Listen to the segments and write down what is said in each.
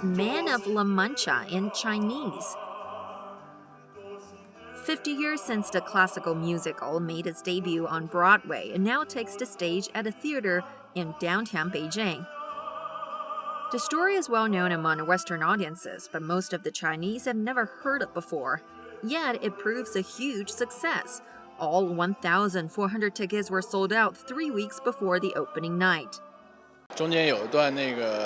Man of Mancha in Chinese. 50 years since the classical musical made its debut on Broadway, it now takes the stage at a theater in downtown Beijing. The story is well known among Western audiences, but most of the Chinese have never heard it before. Yet it proves a huge success. All 1,400 tickets were sold out 3 weeks before the opening night. 中间有一段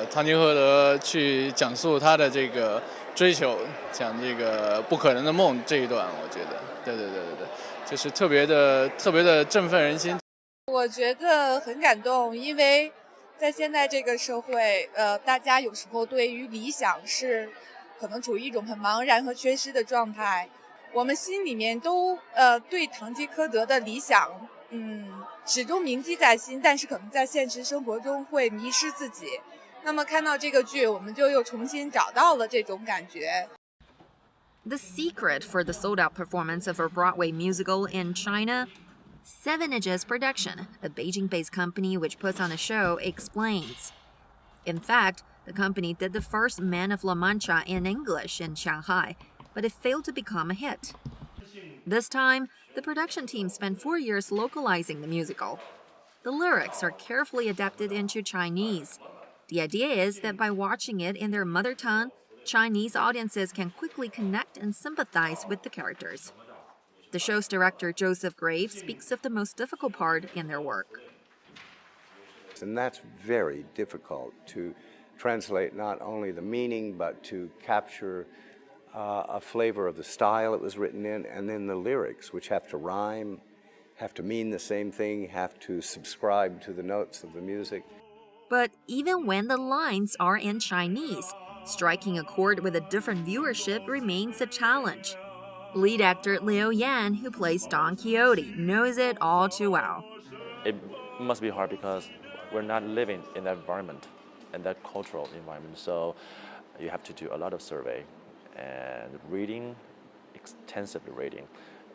唐吉诃德去讲述他的这个追求，讲这个不可能的梦这一段，我觉得，对，就是特别的振奋人心。我觉得很感动，因为在现在这个社会，大家有时候对于理想是可能处于一种很茫然和缺失的状态。我们心里面都对唐吉诃德的理想，始终铭记在心，但是可能在现实生活中会迷失自己。那么看到这个剧，我们就又重新找到了这种感觉。The secret for the sold-out performance of a Broadway musical in China? Sevenages Productions, a Beijing-based company which puts on a show, explains. In fact, the company did the first Man of Mancha in English in Shanghai, but it failed to become a hit. This time, the production team spent 4 years localizing the musical. The lyrics are carefully adapted into Chinese. The idea is that by watching it in their mother tongue, Chinese audiences can quickly connect and sympathize with the characters. The show's director, Joseph Graves, speaks of the most difficult part in their work. And that's very difficult to translate not only the meaning, but to capture a flavor of the style it was written in, and then the lyrics, which have to rhyme, have to mean the same thing, have to subscribe to the notes of the music. But even when the lines are in Chinese, striking a chord with a different viewership remains a challenge. Lead actor Liu Yan, who plays Don Quixote, knows it all too well. It must be hard because we're not living in that environment, in that cultural environment. So you have to do a lot of survey and reading, extensively reading,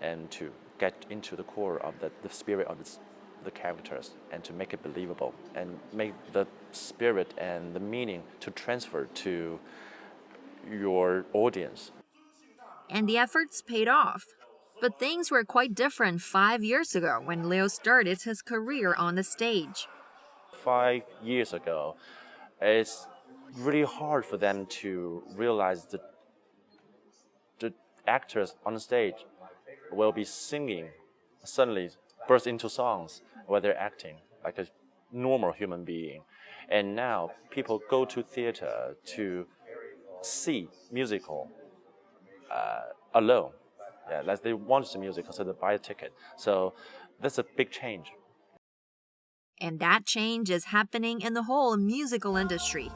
and to get into the core of the spirit of the characters and to make it believable and make the spirit and the meaning to transfer to your audience. And the efforts paid off. But things were quite different 5 years ago when Leo started his career on the stage. 5 years ago, it's really hard for them to realize that the actors on the stage will be singing, suddenly burst into songs while they're acting like a normal human being. And now people go to theater to see musical alone. Yeah, they want the musical, so they buy a ticket. So that's a big change. And that change is happening in the whole musical industry.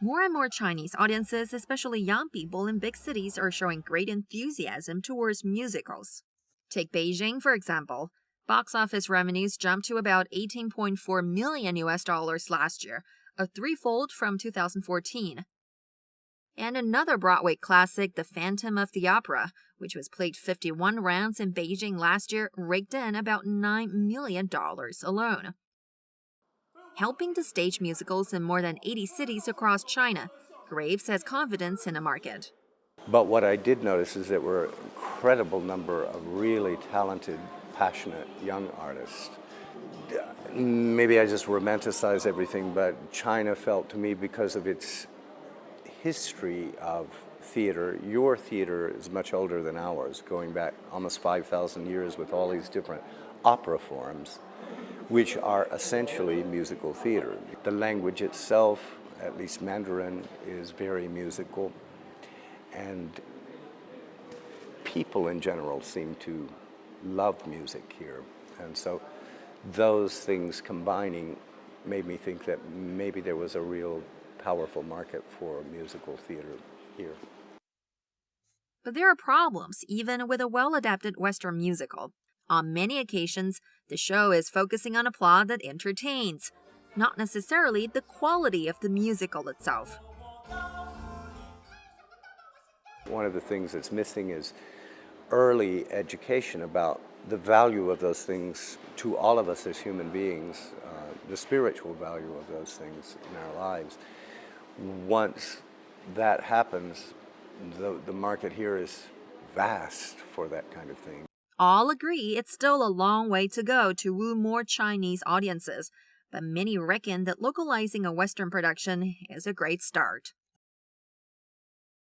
More and more Chinese audiences, especially young people in big cities, are showing great enthusiasm towards musicals. Take Beijing, for example. Box office revenues jumped to about $18.4 million last year, a threefold from 2014. And another Broadway classic, The Phantom of the Opera, which was played 51 rounds in Beijing last year, raked in about $9 million alone. Helping to stage musicals in more than 80 cities across China, Graves has confidence in the market. But what I did notice is there were an incredible number of really talented, passionate young artists. Maybe I just romanticize everything, but China felt to me, because of its history of theater, your theater is much older than ours, going back almost 5,000 years with all these different opera forms, which are essentially musical theater. The language itself, at least Mandarin, is very musical, and people in general seem to love music here. And so those things combining made me think that maybe there was a real powerful market for musical theater here. But there are problems, even with a well-adapted Western musical. On many occasions, the show is focusing on a plot that entertains, not necessarily the quality of the musical itself. One of the things that's missing is early education about the value of those things to all of us as human beings, the spiritual value of those things in our lives. Once that happens, the market here is vast for that kind of thing. All agree it's still a long way to go to woo more Chinese audiences, but many reckon that localizing a Western production is a great start.